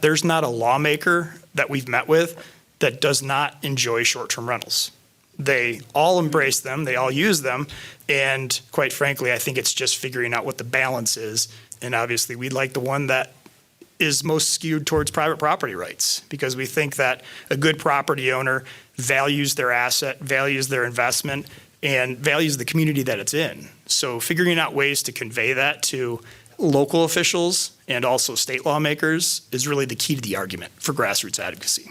There's not a lawmaker that we've met with that does not enjoy short-term rentals. They all embrace them, they all use them, and quite frankly, I think it's just figuring out what the balance is. And obviously, we'd like the one that is most skewed towards private property rights, because we think that a good property owner values their asset, values their investment, and values the community that it's in. So figuring out ways to convey that to local officials and also state lawmakers is really the key to the argument for grassroots advocacy.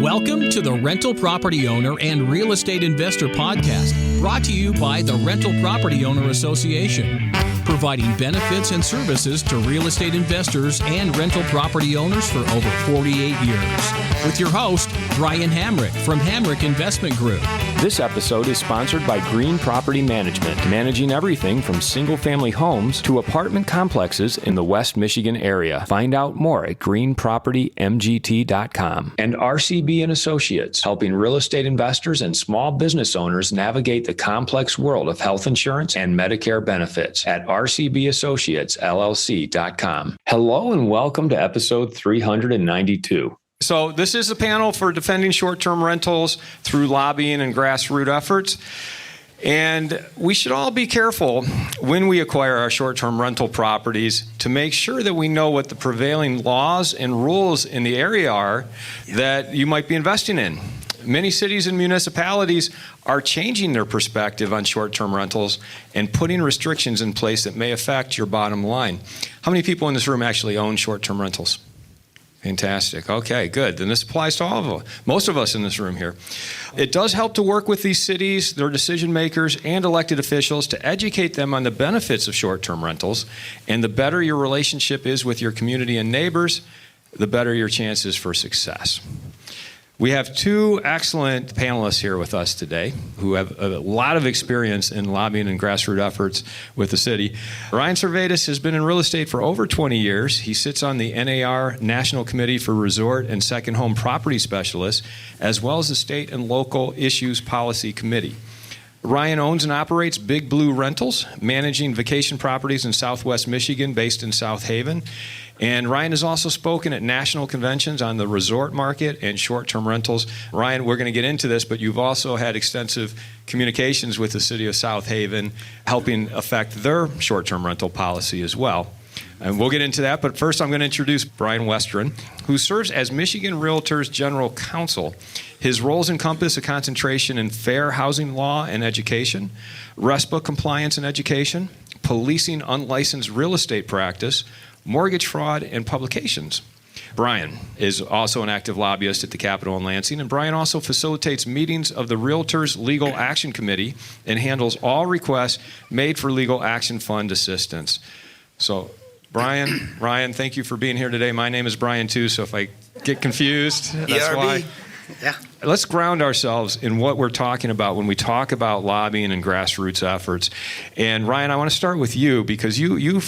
Welcome to the Rental Property Owner and Real Estate Investor Podcast, brought to you by the Rental Property Owner Association, providing benefits and services to real estate investors and rental property owners for over 48 years. With your host, Brian Hamrick from Hamrick Investment Group. This episode is sponsored by Green Property Management, managing everything from single-family homes to apartment complexes in the West Michigan area. Find out more at greenpropertymgt.com. And RCB and Associates, helping real estate investors and small business owners navigate the complex world of health insurance and Medicare benefits at rcbassociatesllc.com. Hello and welcome to episode 392. So this is a panel for defending short-term rentals through lobbying and grassroots efforts. And we should all be careful when we acquire our short-term rental properties to make sure that we know what the prevailing laws and rules in the area are that you might be investing in. Many cities and municipalities are changing their perspective on short-term rentals and putting restrictions in place that may affect your bottom line. How many people in this room actually own short-term rentals? Fantastic. Okay, good. Then this applies to all of us, most of us in this room here. It does help to work with these cities, their decision makers, and elected officials to educate them on the benefits of short-term rentals. And the better your relationship is with your community and neighbors, the better your chances for success. We have two excellent panelists here with us today who have a lot of experience in lobbying and grassroots efforts with the city. Ryan Servatius has been in real estate for over 20 years. He sits on the NAR National Committee for Resort and Second Home Property Specialists, as well as the State and Local Issues Policy Committee. Ryan owns and operates Big Blue Rentals, managing vacation properties in Southwest Michigan based in South Haven. And Ryan has also spoken at national conventions on the resort market and short-term rentals. Ryan, we're going to get into this, but you've also had extensive communications with the city of South Haven, helping affect their short-term rental policy as well. And we'll get into that, but first I'm going to introduce Brian Westrin, who serves as Michigan Realtors General Counsel. His roles encompass a concentration in fair housing law and education, RESPA compliance and education, policing unlicensed real estate practice, mortgage fraud, and publications. Brian is also an active lobbyist at the Capitol in Lansing, and Brian also facilitates meetings of the Realtors Legal Action Committee and handles all requests made for legal action fund assistance. So, Brian, Ryan, thank you for being here today. My name is Brian, too, so if I get confused, that's why. Yeah. Let's ground ourselves in what we're talking about when we talk about lobbying and grassroots efforts. And Ryan, I want to start with you because your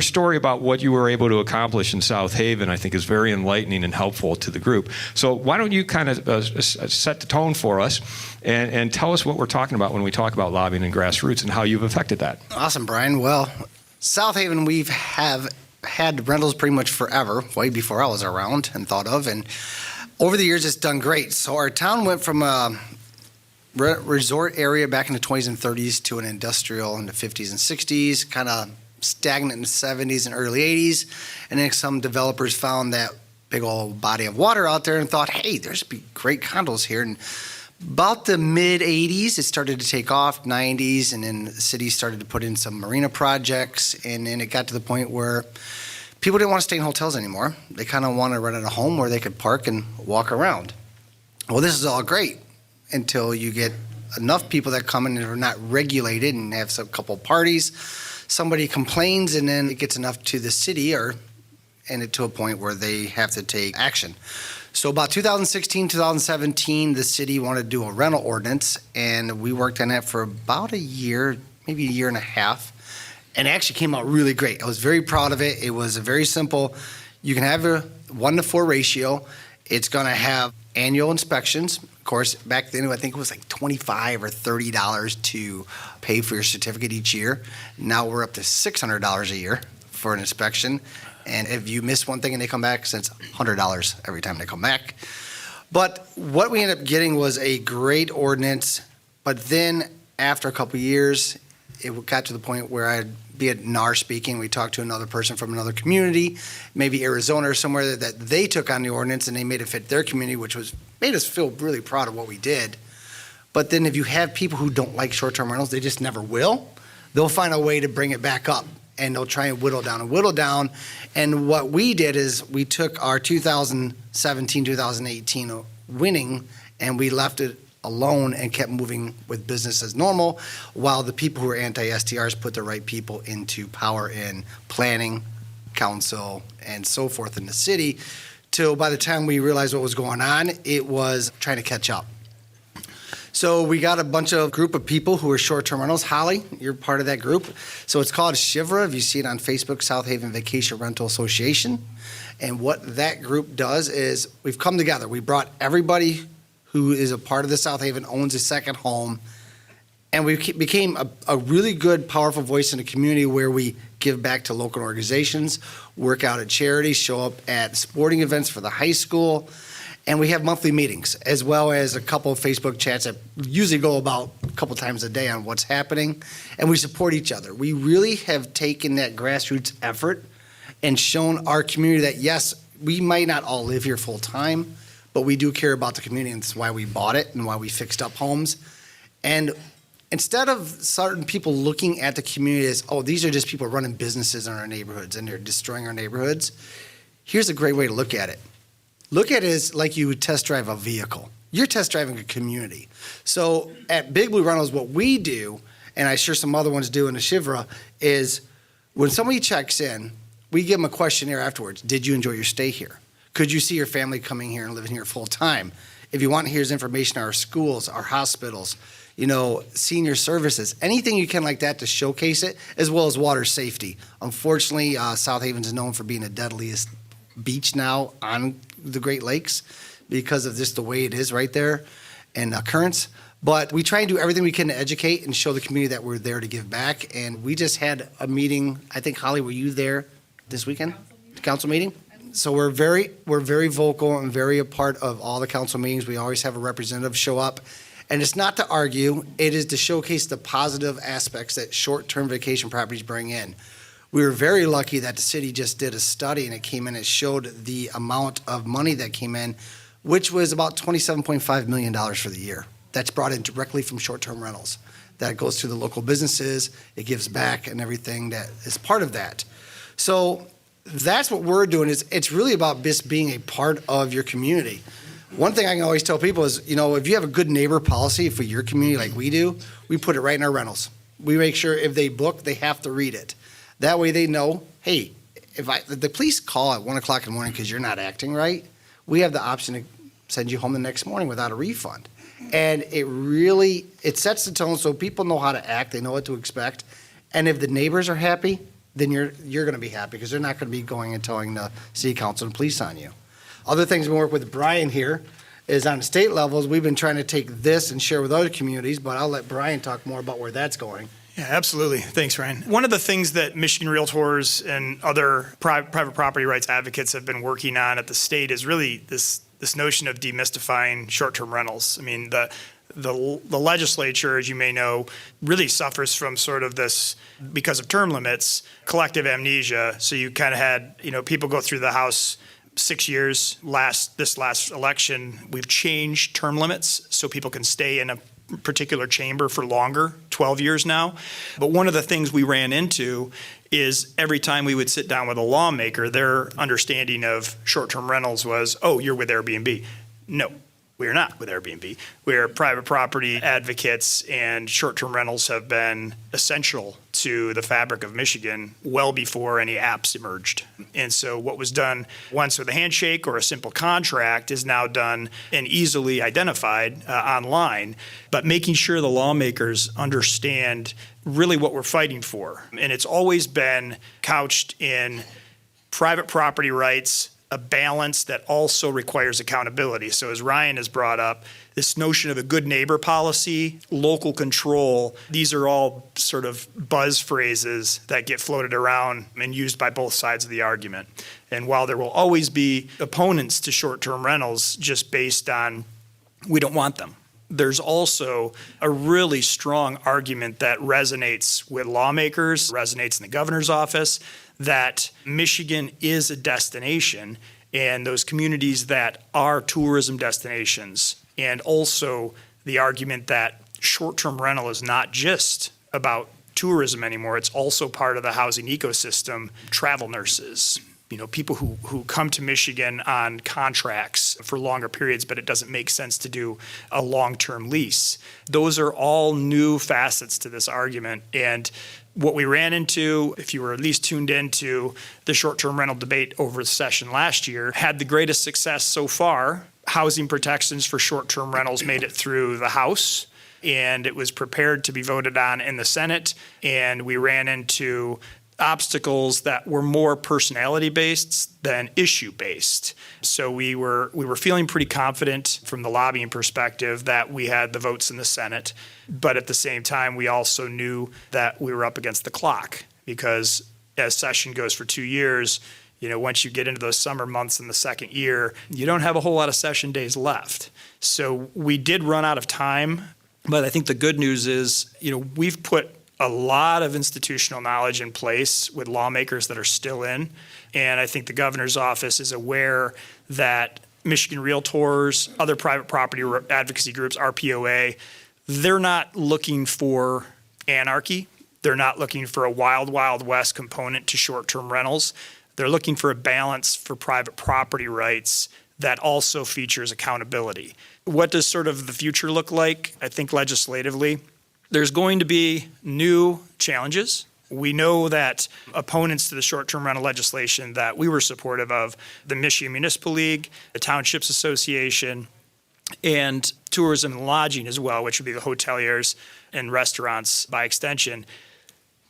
story about what you were able to accomplish in South Haven, I think, is very enlightening and helpful to the group. So why don't you kind of set the tone for us and tell us what we're talking about when we talk about lobbying and grassroots and how you've affected that. Awesome, Brian. Well, South Haven, we've had rentals pretty much forever, way before I was around and thought of, and over the years, it's done great. So our town went from a resort area back in the 20s and 30s to an industrial in the 50s and 60s, kind of stagnant in the 70s and early 80s. And then some developers found that big old body of water out there and thought, hey, there's great condos here. And about the mid-80s, it started to take off, 90s, and then the city started to put in some marina projects. And then it got to the point where people didn't want to stay in hotels anymore. They kind of want to rent at a home where they could park and walk around. Well, this is all great until you get enough people that come in and are not regulated and have a couple parties. Somebody complains, and then it gets enough to the city and to a point where they have to take action. So about 2016, 2017, the city wanted to do a rental ordinance, and we worked on that for about a year, maybe a year and a half. And it actually came out really great. I was very proud of it. It was very simple. You can have a 1-to-4 ratio. It's going to have annual inspections. Of course, back then, I think it was like $25 or $30 to pay for your certificate each year. Now we're up to $600 a year for an inspection. And if you miss one thing and they come back, it's $100 every time they come back. But what we ended up getting was a great ordinance. But then after a couple of years, it got to the point where I'd be at NAR speaking. We talked to another person from another community, maybe Arizona or somewhere, that they took on the ordinance and they made it fit their community, which made us feel really proud of what we did. But then if you have people who don't like short-term rentals, they just never will, they'll find a way to bring it back up. And they'll try and whittle down. And what we did is we took our 2017, 2018 winning, and we left it alone and kept moving with business as normal, while the people who were anti-STRs put the right people into power in planning, council, and so forth in the city, till by the time we realized what was going on, it was trying to catch up. So we got a group of people who are short-term rentals. Holly, you're part of that group. So it's called SHIVRA. If you see it on Facebook, South Haven Vacation Rental Association. And what that group does is we've come together. We brought everybody who is a part of the South Haven, owns a second home, and we became a really good, powerful voice in the community where we give back to local organizations, work out at charities, show up at sporting events for the high school. And we have monthly meetings, as well as a couple of Facebook chats that usually go about a couple times a day on what's happening. And we support each other. We really have taken that grassroots effort and shown our community that, yes, we might not all live here full time, but we do care about the community, and that's why we bought it and why we fixed up homes. And instead of certain people looking at the community as, oh, these are just people running businesses in our neighborhoods and they're destroying our neighborhoods, here's a great way to look at it. Look at it as like you would test drive a vehicle. You're test driving a community. So at Big Blue Rentals, what we do, and I'm sure some other ones do in the SHIVRA, is when somebody checks in, we give them a questionnaire afterwards. Did you enjoy your stay here? Could you see your family coming here and living here full time? If you want, here's information on our schools, our hospitals, senior services, anything you can like that to showcase it, as well as water safety. Unfortunately, South Haven is known for being the deadliest beach now on the Great Lakes because of just the way it is right there and currents. But we try and do everything we can to educate and show the community that we're there to give back. And we just had a meeting. I think, Holly, were you there this weekend? Council meeting? So we're very vocal and very a part of all the council meetings. We always have a representative show up. And it's not to argue. It is to showcase the positive aspects that short-term vacation properties bring in. We were very lucky that the city just did a study and it came in and showed the amount of money that came in, which was about $27.5 million for the year. That's brought in directly from short-term rentals. That goes to the local businesses, it gives back and everything that is part of that. So that's what we're doing. It's really about just being a part of your community. One thing I can always tell people is, if you have a good neighbor policy for your community like we do, we put it right in our rentals. We make sure if they book, they have to read it. That way they know, hey, if the police call at 1 o'clock in the morning because you're not acting right, we have the option to send you home the next morning without a refund. And it sets the tone so people know how to act, they know what to expect. And if the neighbors are happy, then you're going to be happy because they're not going to be going and telling the city council and police on you. Other things we work with Brian here is on the state levels, we've been trying to take this and share with other communities, but I'll let Brian talk more about where that's going. Yeah, absolutely. Thanks, Ryan. One of the things that Michigan Realtors and other private property rights advocates have been working on at the state is really this notion of demystifying short-term rentals. I mean, the legislature, as you may know, really suffers from sort of this, because of term limits, collective amnesia. So you kind of had, people go through the House 6 years. This last election, we've changed term limits so people can stay in a particular chamber for longer, 12 years now. But one of the things we ran into is every time we would sit down with a lawmaker, their understanding of short-term rentals was, oh, you're with Airbnb. No, we are not with Airbnb. We are private property advocates, and short-term rentals have been essential to the fabric of Michigan well before any apps emerged. And so what was done once with a handshake or a simple contract is now done and easily identified online, but making sure the lawmakers understand really what we're fighting for. And it's always been couched in private property rights a balance that also requires accountability. So as Ryan has brought up, this notion of a good neighbor policy, local control, these are all sort of buzz phrases that get floated around and used by both sides of the argument. And while there will always be opponents to short-term rentals just based on we don't want them, there's also a really strong argument that resonates with lawmakers, resonates in the governor's office, that Michigan is a destination, and those communities that are tourism destinations, and also the argument that short-term rental is not just about tourism anymore, it's also part of the housing ecosystem. Travel nurses, people who come to Michigan on contracts for longer periods, but it doesn't make sense to do a long-term lease. Those are all new facets to this argument. And what we ran into, if you were at least tuned into the short-term rental debate over the session last year, had the greatest success so far. Housing protections for short-term rentals made it through the House, and it was prepared to be voted on in the Senate. And we ran into obstacles that were more personality-based than issue-based. So we were feeling pretty confident from the lobbying perspective that we had the votes in the Senate. But at the same time, we also knew that we were up against the clock because as session goes for 2 years, once you get into those summer months in the second year, you don't have a whole lot of session days left. So we did run out of time. But I think the good news is, we've put a lot of institutional knowledge in place with lawmakers that are still in. And I think the governor's office is aware that Michigan Realtors, other private property advocacy groups, RPOA, they're not looking for anarchy. They're not looking for a wild, wild west component to short-term rentals. They're looking for a balance for private property rights that also features accountability. What does sort of the future look like? I think legislatively, there's going to be new challenges. We know that opponents to the short-term rental legislation that we were supportive of, the Michigan Municipal League, the Townships Association, and tourism and lodging as well, which would be the hoteliers and restaurants by extension.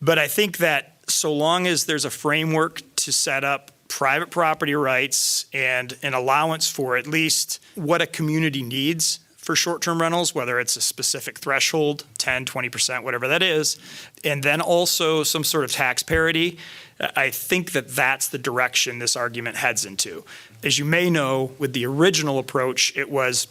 But I think that so long as there's a framework to set up private property rights and an allowance for at least what a community needs for short-term rentals, whether it's a specific threshold, 10, 20%, whatever that is, and then also some sort of tax parity, I think that that's the direction this argument heads into. As you may know, with the original approach, it was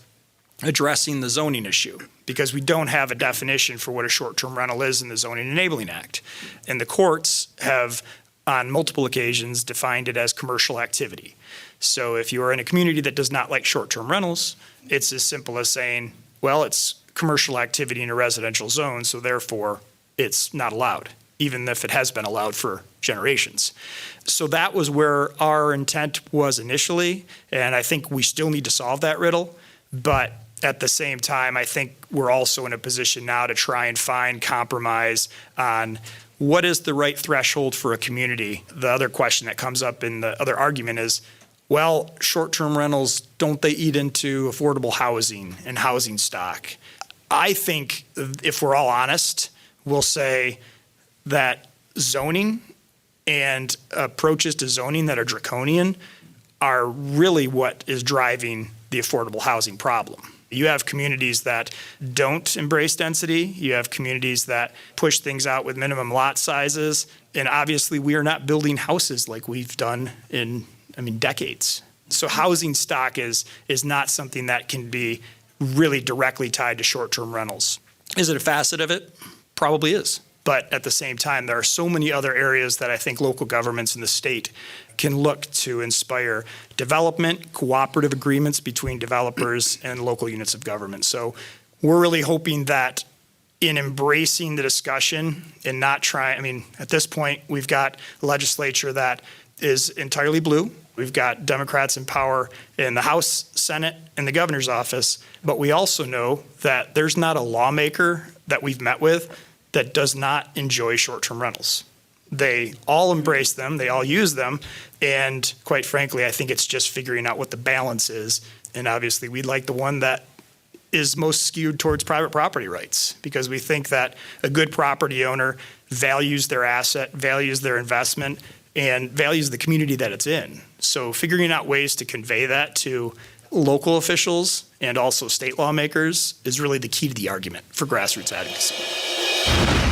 addressing the zoning issue because we don't have a definition for what a short-term rental is in the Zoning Enabling Act. And the courts have, on multiple occasions, defined it as commercial activity. So if you are in a community that does not like short-term rentals, it's as simple as saying, well, it's commercial activity in a residential zone, so therefore it's not allowed, even if it has been allowed for generations. So that was where our intent was initially, and I think we still need to solve that riddle. But at the same time, I think we're also in a position now to try and find compromise on what is the right threshold for a community. The other question that comes up in the other argument is, well, short-term rentals, don't they eat into affordable housing and housing stock? I think if we're all honest, we'll say that zoning and approaches to zoning that are draconian are really what is driving the affordable housing problem. You have communities that don't embrace density. You have communities that push things out with minimum lot sizes. And obviously, we are not building houses like we've done in decades. So housing stock is not something that can be really directly tied to short-term rentals. Is it a facet of it? Probably is. But at the same time, there are so many other areas that I think local governments in the state can look to inspire development, cooperative agreements between developers and local units of government. So we're really hoping that in embracing the discussion and not trying, at this point, we've got a legislature that is entirely blue. We've got Democrats in power in the House, Senate, and the governor's office. But we also know that there's not a lawmaker that we've met with that does not enjoy short-term rentals. They all embrace them, they all use them, and quite frankly, I think it's just figuring out what the balance is. And obviously, we'd like the one that is most skewed towards private property rights, because we think that a good property owner values their asset, values their investment, and values the community that it's in. So figuring out ways to convey that to local officials and also state lawmakers is really the key to the argument for grassroots advocacy.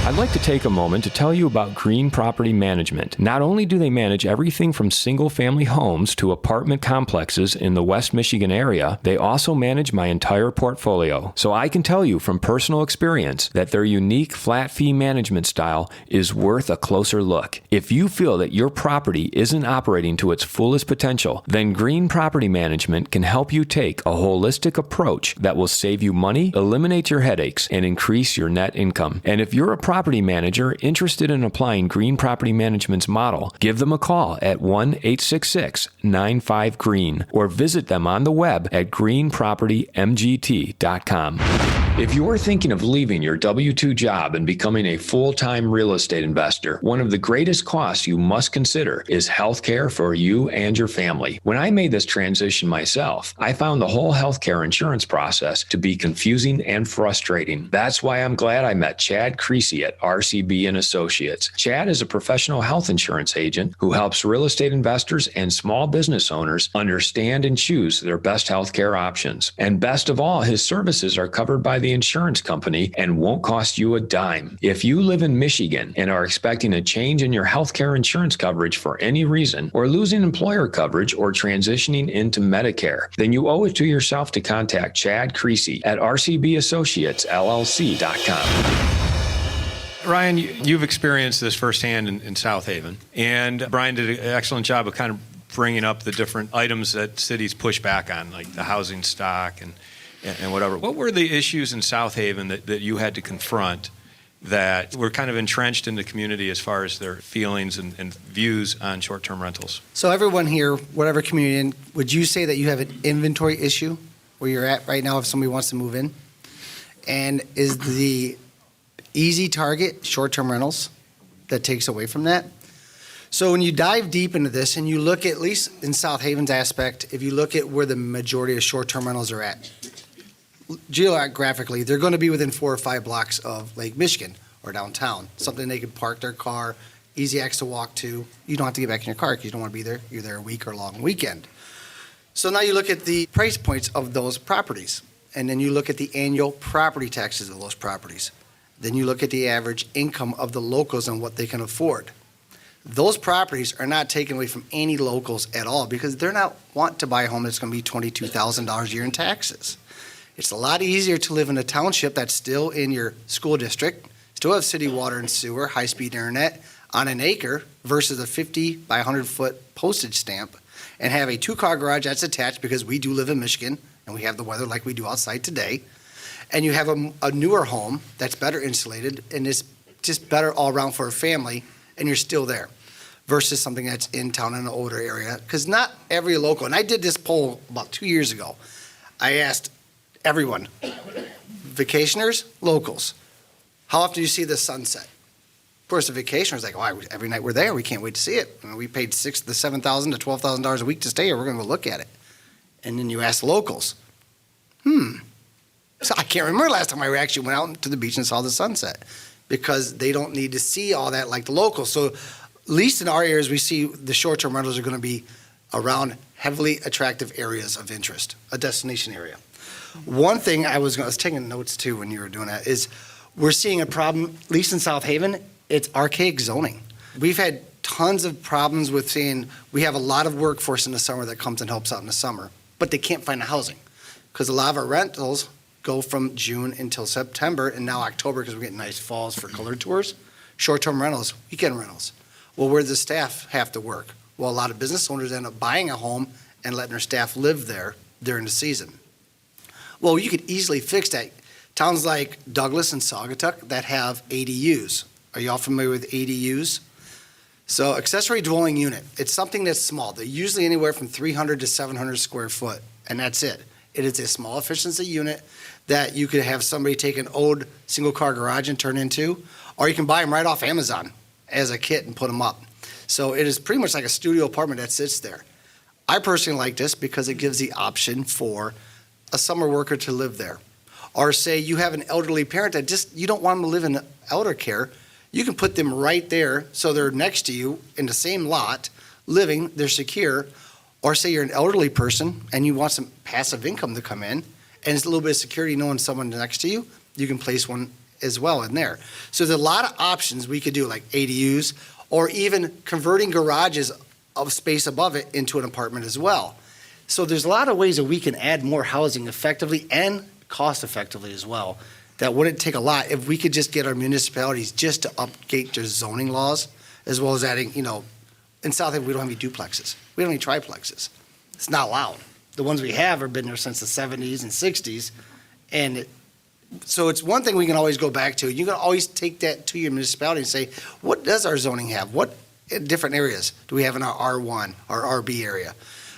I'd like to take a moment to tell you about Green Property Management. Not only do they manage everything from single-family homes to apartment complexes in the West Michigan area, they also manage my entire portfolio. So I can tell you from personal experience that their unique flat fee management style is worth a closer look. If you feel that your property isn't operating to its fullest potential, then Green Property Management can help you take a holistic approach that will save you money, eliminate your headaches, and increase your net income. And if you're a property manager interested in applying Green Property Management's model, give them a call at 1-866-95-GREEN or visit them on the web at greenpropertymgt.com. If you're thinking of leaving your W-2 job and becoming a full-time real estate investor, one of the greatest costs you must consider is healthcare for you and your family. When I made this transition myself, I found the whole healthcare insurance process to be confusing and frustrating. That's why I'm glad I met Chad Creasy at RCB and Associates. Chad is a professional health insurance agent who helps real estate investors and small business owners understand and choose their best healthcare options. And best of all, his services are covered by the insurance company and won't cost you a dime. If you live in Michigan and are expecting a change in your healthcare insurance coverage for any reason, or losing employer coverage or transitioning into Medicare, then you owe it to yourself to contact Chad Creasy at rcbassociatesllc.com. Ryan, you've experienced this firsthand in South Haven, and Brian did an excellent job of kind of bringing up the different items that cities push back on, like the housing stock and whatever. What were the issues in South Haven that you had to confront that were kind of entrenched in the community as far as their feelings and views on short-term rentals? So everyone here, whatever community, would you say that you have an inventory issue where you're at right now if somebody wants to move in? And is the easy target short-term rentals that takes away from that? So when you dive deep into this and you look at least in South Haven's aspect, if you look at where the majority of short-term rentals are at, geographically, they're going to be within 4 or 5 blocks of Lake Michigan or downtown, something they can park their car, easy access to walk to. You don't have to get back in your car because you don't want to be there. You're there a week or a long weekend. So now you look at the price points of those properties, and then you look at the annual property taxes of those properties. Then you look at the average income of the locals and what they can afford. Those properties are not taken away from any locals at all because they're not want to buy a home that's going to be $22,000 a year in taxes. It's a lot easier to live in a township that's still in your school district, still have city water and sewer, high-speed internet on an acre versus a 50 by 100-foot postage stamp and have a 2-car garage that's attached because we do live in Michigan and we have the weather like we do outside today. And you have a newer home that's better insulated and is just better all around for a family and you're still there versus something that's in town in an older area. Because not every local, and I did this poll about 2 years ago. I asked everyone, vacationers, locals, how often do you see the sunset? Of course, the vacationers like, oh, every night we're there, we can't wait to see it. I mean, we paid $7,000 to $12,000 a week to stay here, we're going to go look at it. And then you ask locals, so I can't remember last time I actually went out to the beach and saw the sunset because they don't need to see all that like the locals. So at least in our areas, we see the short-term rentals are going to be around heavily attractive areas of interest, a destination area. One thing I was taking notes too when you were doing that is we're seeing a problem, at least in South Haven, it's archaic zoning. We've had tons of problems with seeing, we have a lot of workforce in the summer that comes and helps out in the summer, but they can't find the housing because a lot of our rentals go from June until September and now October because we're getting nice falls for color tours, short-term rentals, weekend rentals. Well, where does the staff have to work? Well, a lot of business owners end up buying a home and letting their staff live there during the season. Well, you could easily fix that. Towns like Douglas and Saugatuck that have ADUs. Are you all familiar with ADUs? So accessory dwelling unit, it's something that's small. They're usually anywhere from 300 to 700 square foot, and that's it. It is a small efficiency unit that you could have somebody take an old single-car garage and turn into, or you can buy them right off Amazon as a kit and put them up. So it is pretty much like a studio apartment that sits there. I personally like this because it gives the option for a summer worker to live there. Or say you have an elderly parent that just, you don't want them to live in elder care. You can put them right there so they're next to you in the same lot, living, they're secure. Or say you're an elderly person and you want some passive income to come in, and it's a little bit of security knowing someone next to you, you can place one as well in there. So there's a lot of options we could do, like ADUs, or even converting garages of space above it into an apartment as well. So there's a lot of ways that we can add more housing effectively and cost effectively as well. That wouldn't take a lot if we could just get our municipalities just to update their zoning laws, as well as adding, in South Haven, we don't have any duplexes. We don't have any triplexes. It's not allowed. The ones we have been there since the 70s and 60s. And so it's one thing we can always go back to. You can always take that to your municipality and say, what does our zoning have? What different areas do we have in our R1, our RB area?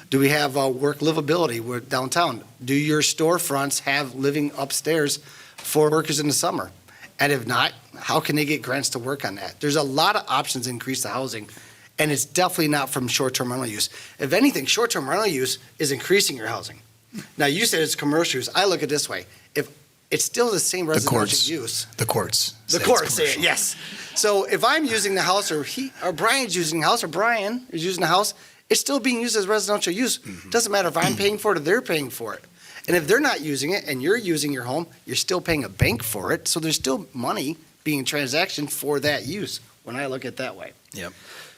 Do we have work livability? We're downtown. Do your storefronts have living upstairs for workers in the summer? And if not, how can they get grants to work on that? There's a lot of options to increase the housing, and it's definitely not from short-term rental use. If anything, short-term rental use is increasing your housing. Now, you said it's commercial use. I look at it this way. If it's still the same residential use. The courts. The courts say it, yes. So if I'm using the house, or Brian's using the house, or Brian is using the house, it's still being used as residential use. Doesn't matter if I'm paying for it or they're paying for it. And if they're not using it and you're using your home, you're still paying a bank for it. So there's still money being transactioned for that use when I look at it that way. Yep.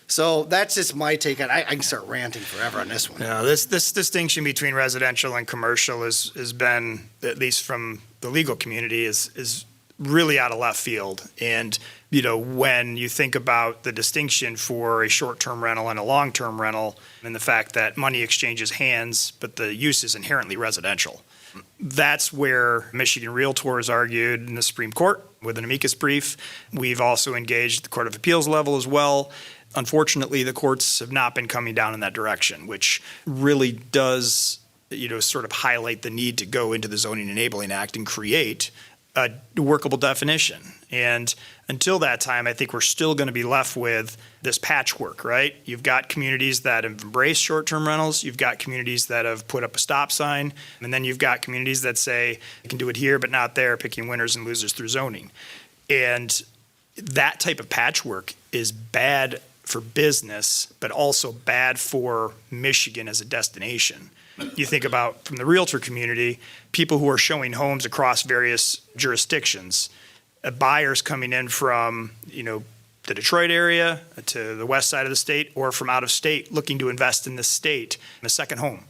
So that's just my take on it. I can start ranting forever on this one. No, this distinction between residential and commercial has been, at least from the legal community, is really out of left field. And, when you think about the distinction for a short-term rental and a long-term rental, and the fact that money exchanges hands, but the use is inherently residential. That's where Michigan Realtors argued in the Supreme Court with an amicus brief. We've also engaged the Court of Appeals level as well. Unfortunately, the courts have not been coming down in that direction, which really does, sort of highlight the need to go into the Zoning Enabling Act and create a workable definition. And until that time, I think we're still going to be left with this patchwork, right? You've got communities that have embraced short-term rentals. You've got communities that have put up a stop sign. And then you've got communities that say, you can do it here, but not there, picking winners and losers through zoning. And that type of patchwork is bad for business, but also bad for Michigan as a destination. You think about, from the realtor community, people who are showing homes across various jurisdictions, buyers coming in from, the Detroit area to the west side of the state, or from out of state looking to invest in the state in a second home.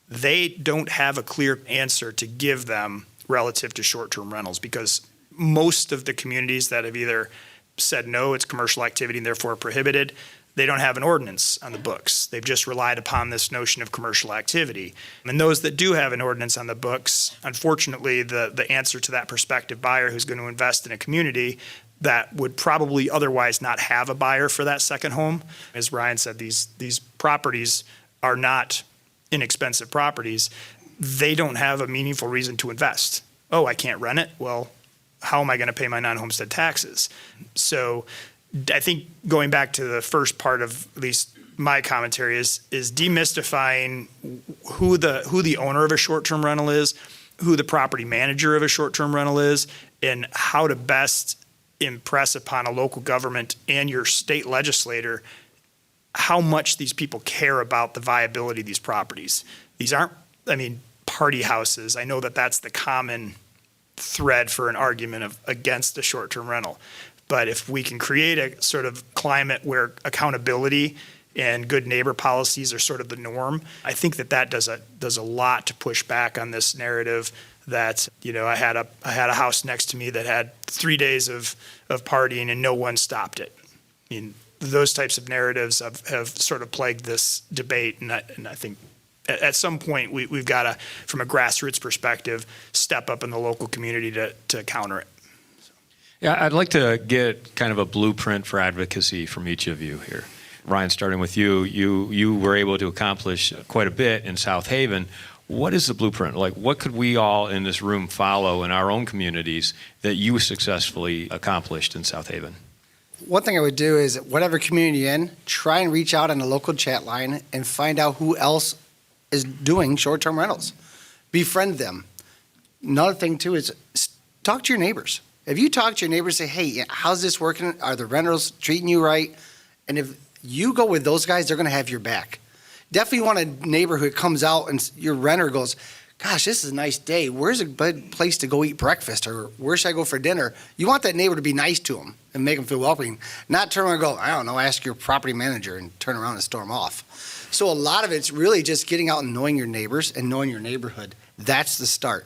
They don't have a clear answer to give them relative to short-term rentals, because most of the communities that have either said no, it's commercial activity and therefore prohibited, they don't have an ordinance on the books. They've just relied upon this notion of commercial activity. And those that do have an ordinance on the books, unfortunately, the answer to that prospective buyer who's going to invest in a community that would probably otherwise not have a buyer for that second home, as Ryan said, these properties are not inexpensive properties. They don't have a meaningful reason to invest. Oh, I can't rent it? Well, how am I going to pay my non-homestead taxes? So I think going back to the first part of at least my commentary is demystifying who the owner of a short-term rental is, who the property manager of a short-term rental is, and how to best impress upon a local government and your state legislator how much these people care about the viability of these properties. These aren't, party houses. I know that that's the common thread for an argument against a short-term rental. But if we can create a sort of climate where accountability and good neighbor policies are sort of the norm, I think that does a lot to push back on this narrative that, I had a house next to me that had 3 days of partying and no one stopped it. Those types of narratives have sort of plagued this debate, and I think at some point we've got to, from a grassroots perspective, step up in the local community to counter it. Yeah, I'd like to get kind of a blueprint for advocacy from each of you here. Ryan, starting with you, you were able to accomplish quite a bit in South Haven. What is the blueprint? Like, what could we all in this room follow in our own communities that you successfully accomplished in South Haven? One thing I would do is, whatever community you're in, try and reach out on the local chat line and find out who else is doing short-term rentals. Befriend them. Another thing, too, is talk to your neighbors. If you talk to your neighbors, say, hey, how's this working? Are the rentals treating you right? And if you go with those guys, they're going to have your back. definitely want a neighbor who comes out and your renter goes, gosh, this is a nice day. Where's a good place to go eat breakfast, or where should I go for dinner? You want that neighbor to be nice to them and make them feel welcoming, not turn around and go, I don't know, ask your property manager and turn around and storm off. So a lot of it's really just getting out and knowing your neighbors and knowing your neighborhood. That's the start.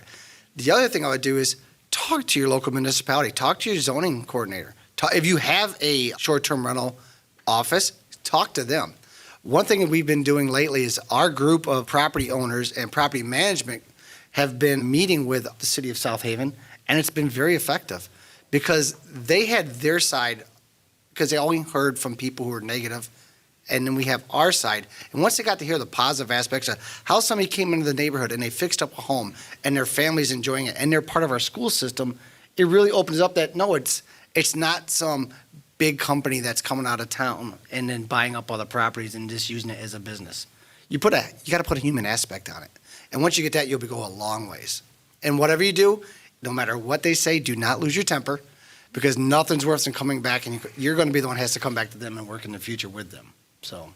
The other thing I would do is talk to your local municipality, talk to your zoning coordinator. If you have a short-term rental office, talk to them. One thing that we've been doing lately is our group of property owners and property management have been meeting with the city of South Haven, and it's been very effective because they had their side, because they only heard from people who were negative, and then we have our side. And once they got to hear the positive aspects of how somebody came into the neighborhood and they fixed up a home and their family's enjoying it and they're part of our school system, it really opens up that, no, it's not some big company that's coming out of town and then buying up all the properties and just using it as a business. You got to put a human aspect on it. And once you get that, you'll go a long ways. And whatever you do, no matter what they say, do not lose your temper, because nothing's worse than coming back, and you're going to be the one who has to come back to them and work in the future with them. So,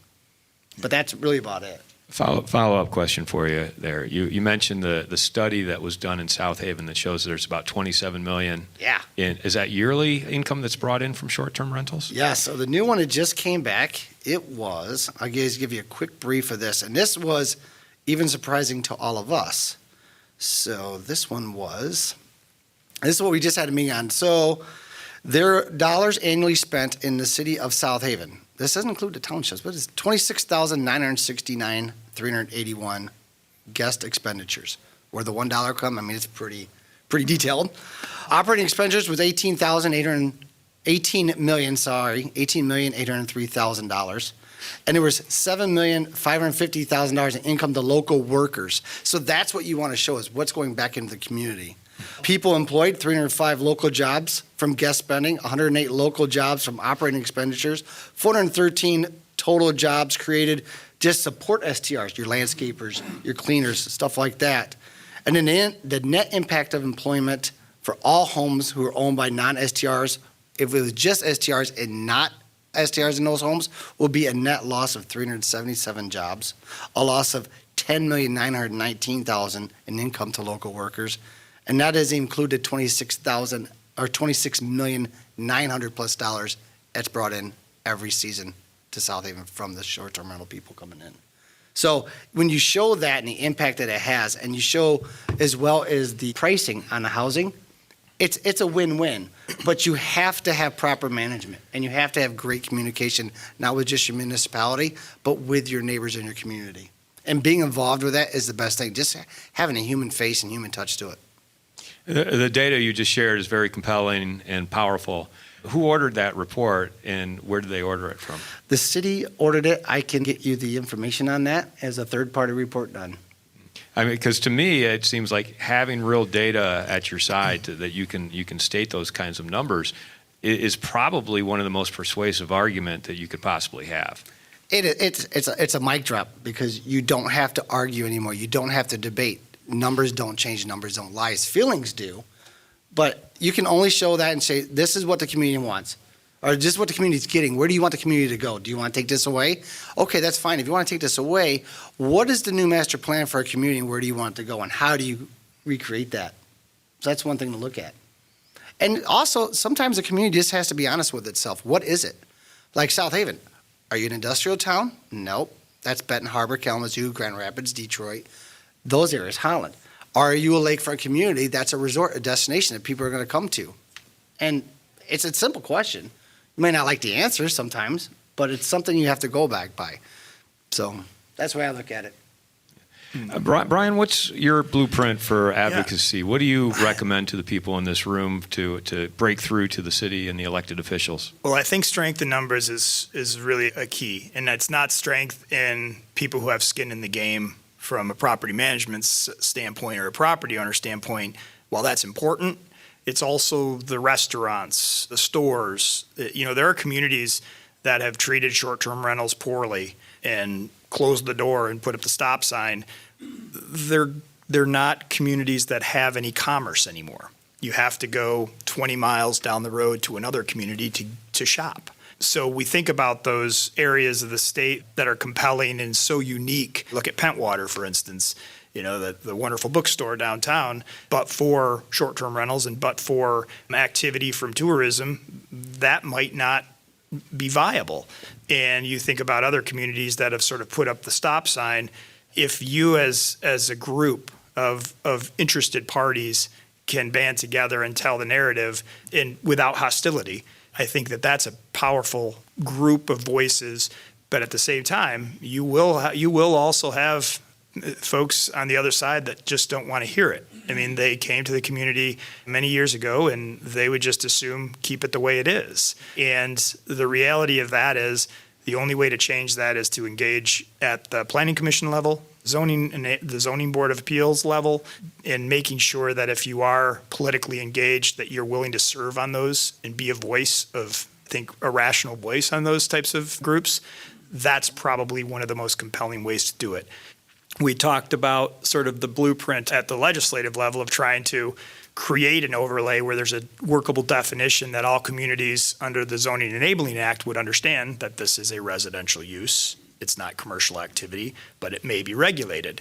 but that's really about it. Follow-up question for you there. You mentioned the study that was done in South Haven that shows there's about $27 million. Yeah. Is that yearly income that's brought in from short-term rentals? Yeah, so the new one that just came back, I'll give you a quick brief of this, and this was even surprising to all of us. So this is what we just had a meeting on. So their dollars annually spent in the city of South Haven. This doesn't include the townships, but it's $26,969,381 guest expenditures. Where the $1 come, I mean, it's pretty detailed. Operating expenditures was $18,803,000. And there was $7,550,000 in income to local workers. So that's what you want to show, is what's going back into the community. People employed, 305 local jobs from guest spending, 108 local jobs from operating expenditures, 413 total jobs created just support STRs, your landscapers, your cleaners, stuff like that. And then the net impact of employment for all homes who are owned by non-STRs, if it was just STRs and not STRs in those homes, will be a net loss of 377 jobs, a loss of $10,919,000 in income to local workers, and that has included $26,900,000 plus that's brought in every season to South Haven from the short-term rental people coming in. So when you show that and the impact that it has, and you show as well as the pricing on the housing, it's a win-win. But you have to have proper management, and you have to have great communication, not with just your municipality, but with your neighbors in your community. And being involved with that is the best thing, just having a human face and human touch to it. The data you just shared is very compelling and powerful. Who ordered that report, and where did they order it from? The city ordered it. I can get you the information on that as a third-party report done. I mean, because to me, it seems like having real data at your side that you can state those kinds of numbers is probably one of the most persuasive argument that you could possibly have. It's a mic drop, because you don't have to argue anymore. You don't have to debate. Numbers don't change. Numbers don't lie. Feelings do. But you can only show that and say, this is what the community wants, or this is what the community is getting. Where do you want the community to go? Do you want to take this away? Okay, that's fine. If you want to take this away, what is the new master plan for our community, and where do you want it to go, and how do you recreate that? So that's one thing to look at. And also, sometimes the community just has to be honest with itself. What is it? Like South Haven. Are you an industrial town? Nope. That's Benton Harbor, Kalamazoo, Grand Rapids, Detroit, those areas, Holland. Are you a lakefront community? That's a resort, a destination that people are going to come to. And it's a simple question. You may not like the answer sometimes, but it's something you have to go back by. So that's the way I look at it. Brian, what's your blueprint for advocacy? Yeah. What do you recommend to the people in this room to break through to the city and the elected officials? Well, I think strength in numbers is really a key. And that's not strength in people who have skin in the game from a property management standpoint or a property owner standpoint. While that's important, it's also the restaurants, the stores. You know, there are communities that have treated short-term rentals poorly and closed the door and put up the stop sign. They're not communities that have any commerce anymore. You have to go 20 miles down the road to another community to shop. So we think about those areas of the state that are compelling and so unique. Look at Pentwater, for instance, the wonderful bookstore downtown, but for short-term rentals and but for activity from tourism, that might not be viable. And you think about other communities that have sort of put up the stop sign. If you as a group of interested parties can band together and tell the narrative without hostility, I think that's a powerful group of voices. But at the same time, you will also have folks on the other side that just don't want to hear it. I mean, they came to the community many years ago and they would just assume keep it the way it is. And the reality of that is the only way to change that is to engage at the planning commission level, the zoning board of appeals level, in making sure that if you are politically engaged, that you're willing to serve on those and be a rational voice on those types of groups. That's probably one of the most compelling ways to do it. We talked about sort of the blueprint at the legislative level of trying to create an overlay where there's a workable definition that all communities under the Zoning Enabling Act would understand that this is a residential use. It's not commercial activity, but it may be regulated.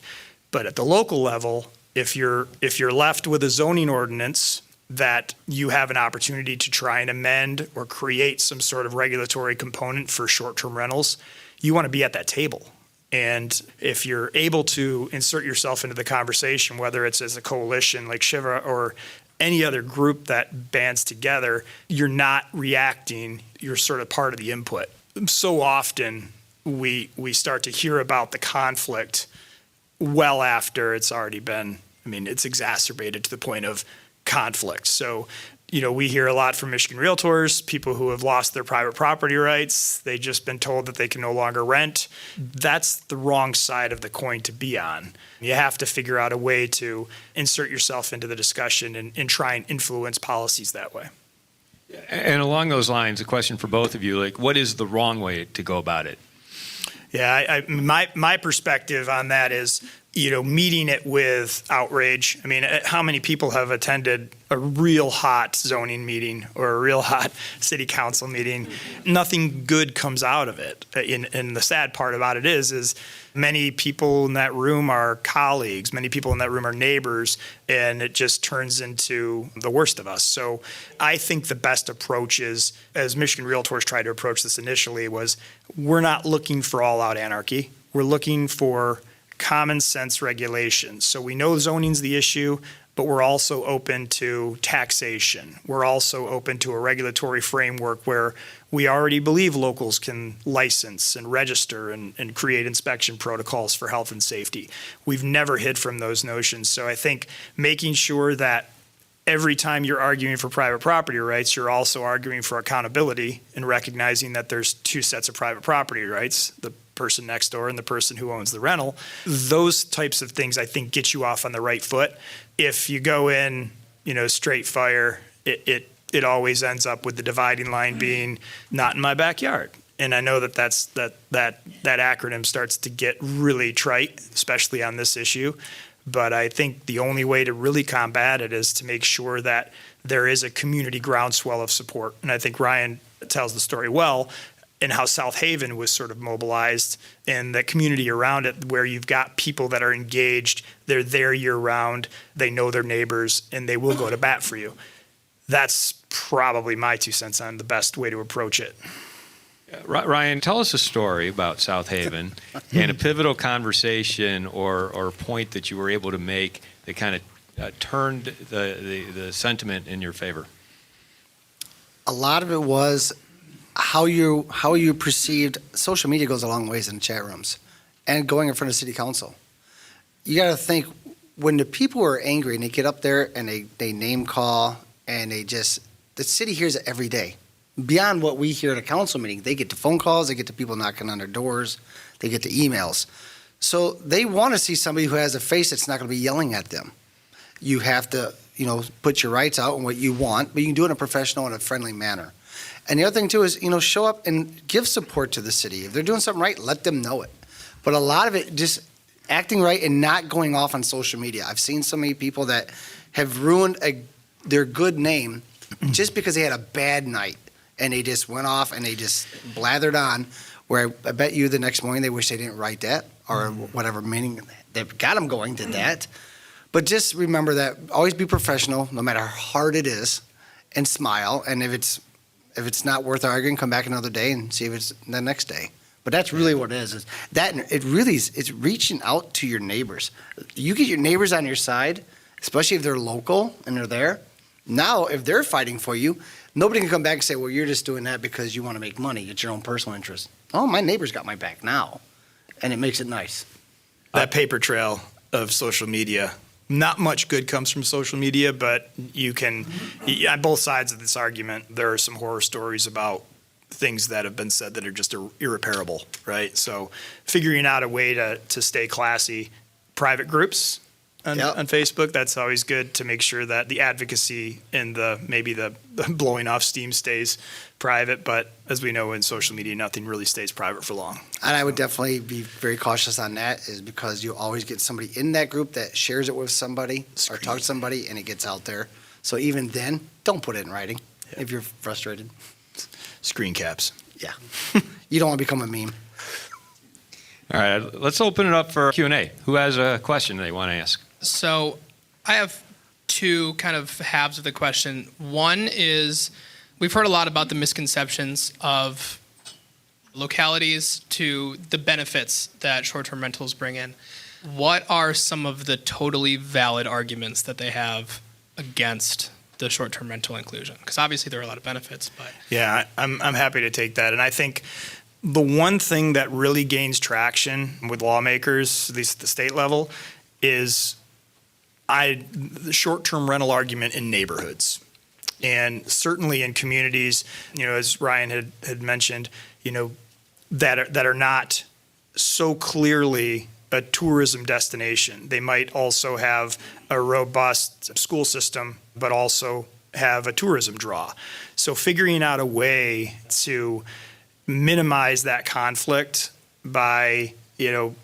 But at the local level, if you're left with a zoning ordinance that you have an opportunity to try and amend or create some sort of regulatory component for short-term rentals, you want to be at that table. And if you're able to insert yourself into the conversation, whether it's as a coalition like Shiva or any other group that bands together, you're not reacting, you're sort of part of the input. So often we start to hear about the conflict well after it's already been, it's exacerbated to the point of conflict. So, we hear a lot from Michigan realtors, people who have lost their private property rights. They've just been told that they can no longer rent. That's the wrong side of the coin to be on. You have to figure out a way to insert yourself into the discussion and try and influence policies that way. And along those lines, a question for both of you, what is the wrong way to go about it? Yeah, my perspective on that is, meeting it with outrage. How many people have attended a real hot zoning meeting or a real hot city council meeting? Nothing good comes out of it. And the sad part about it is many people in that room are colleagues, many people in that room are neighbors, and it just turns into the worst of us. So I think the best approach is, as Michigan Realtors tried to approach this initially, was we're not looking for all-out anarchy. We're looking for common sense regulations. So we know zoning's the issue, but we're also open to taxation. We're also open to a regulatory framework where we already believe locals can license and register and create inspection protocols for health and safety. We've never hid from those notions. So I think making sure that every time you're arguing for private property rights, you're also arguing for accountability and recognizing that there's two sets of private property rights, the person next door and the person who owns the rental. Those types of things, I think, get you off on the right foot. If you go in, straight fire, it always ends up with the dividing line being not in my backyard. And I know that that acronym starts to get really trite, especially on this issue. But I think the only way to really combat it is to make sure that there is a community groundswell of support. And I think Ryan tells the story well, and how South Haven was sort of mobilized and the community around it, where you've got people that are engaged, they're there year round, they know their neighbors, and they will go to bat for you. That's probably my 2 cents on the best way to approach it. Ryan, tell us a story about South Haven and a pivotal conversation or point that you were able to make that kind of turned the sentiment in your favor. A lot of it was how you perceived. Social media goes a long ways in chat rooms and going in front of city council. You got to think, when the people are angry and they get up there and they name call and the city hears it every day. Beyond what we hear at a council meeting, they get the phone calls, they get the people knocking on their doors, they get the emails. So they want to see somebody who has a face that's not going to be yelling at them. You have to, put your rights out and what you want, but you can do it in a professional and a friendly manner. And the other thing too is, show up and give support to the city. If they're doing something right, let them know it. But a lot of it just acting right and not going off on social media. I've seen so many people that have ruined their good name just because they had a bad night. and they just went off and they just blathered on, where I bet you the next morning they wish they didn't write that, or whatever meaning that got them going to that. But just remember that always be professional, no matter how hard it is, and smile. And if it's not worth arguing, come back another day and see if it's the next day. But that's really what it is that it really is, it's reaching out to your neighbors. You get your neighbors on your side, especially if they're local and they're there. Now, if they're fighting for you, nobody can come back and say, well, you're just doing that because you want to make money. It's your own personal interest. Oh, my neighbor's got my back now. And it makes it nice. That paper trail of social media, not much good comes from social media, but you can, on both sides of this argument, there are some horror stories about things that have been said that are just irreparable, right? So figuring out a way to stay classy, private groups on Facebook, that's always good to make sure that the advocacy and maybe the blowing off steam stays private. But as we know in social media, nothing really stays private for long. And I would definitely be very cautious on that, is because you always get somebody in that group that shares it with somebody or talks to somebody and it gets out there. So even then, don't put it in writing if you're frustrated. Screen caps. Yeah. You don't want to become a meme. All right, let's open it up for Q&A. Who has a question they want to ask? So I have two kind of halves of the question. One is, we've heard a lot about the misconceptions of localities to the benefits that short-term rentals bring in. What are some of the totally valid arguments that they have against the short-term rental inclusion? Because obviously there are a lot of benefits, but... Yeah, I'm happy to take that. And I think the one thing that really gains traction with lawmakers, at least at the state level, is the short-term rental argument in neighborhoods. And certainly in communities, as Ryan had mentioned, that are not so clearly a tourism destination. They might also have a robust school system, but also have a tourism draw. So figuring out a way to minimize that conflict by, you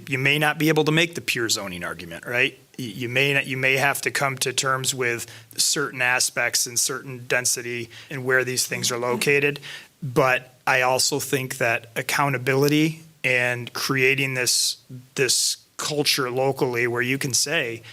may not be able to make the pure zoning argument, right? You may have to come to terms with certain aspects and certain density and where these things are located. But I also think that accountability and creating this culture locally where you can say,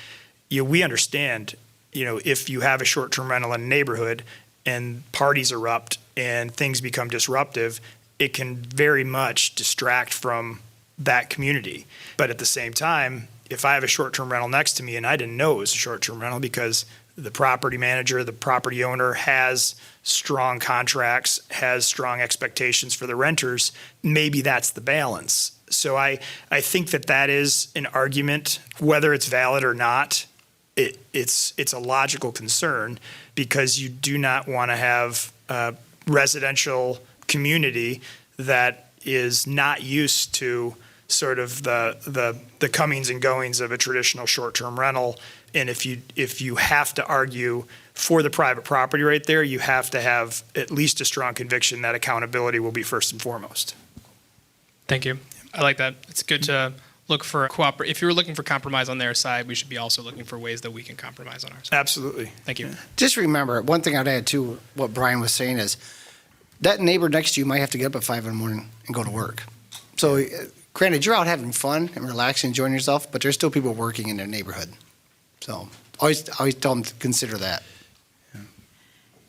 we understand, if you have a short-term rental in a neighborhood and parties erupt and things become disruptive, it can very much distract from that community. But at the same time, if I have a short-term rental next to me and I didn't know it was a short-term rental because the property manager, the property owner has strong contracts, has strong expectations for the renters, maybe that's the balance. So I think that is an argument, whether it's valid or not. It's a logical concern, because you do not want to have a residential community that is not used to sort of the comings and goings of a traditional short-term rental. And if you have to argue for the private property right there, you have to have at least a strong conviction that accountability will be first and foremost. Thank you. I like that. It's good to look for if you're looking for compromise on their side, we should be also looking for ways that we can compromise on our side. Absolutely. Thank you. Just remember, one thing I'd add to what Brian was saying is that neighbor next to you might have to get up at 5 in the morning and go to work. So granted, you're out having fun and relaxing, enjoying yourself, but there's still people working in their neighborhood. So always tell them to consider that.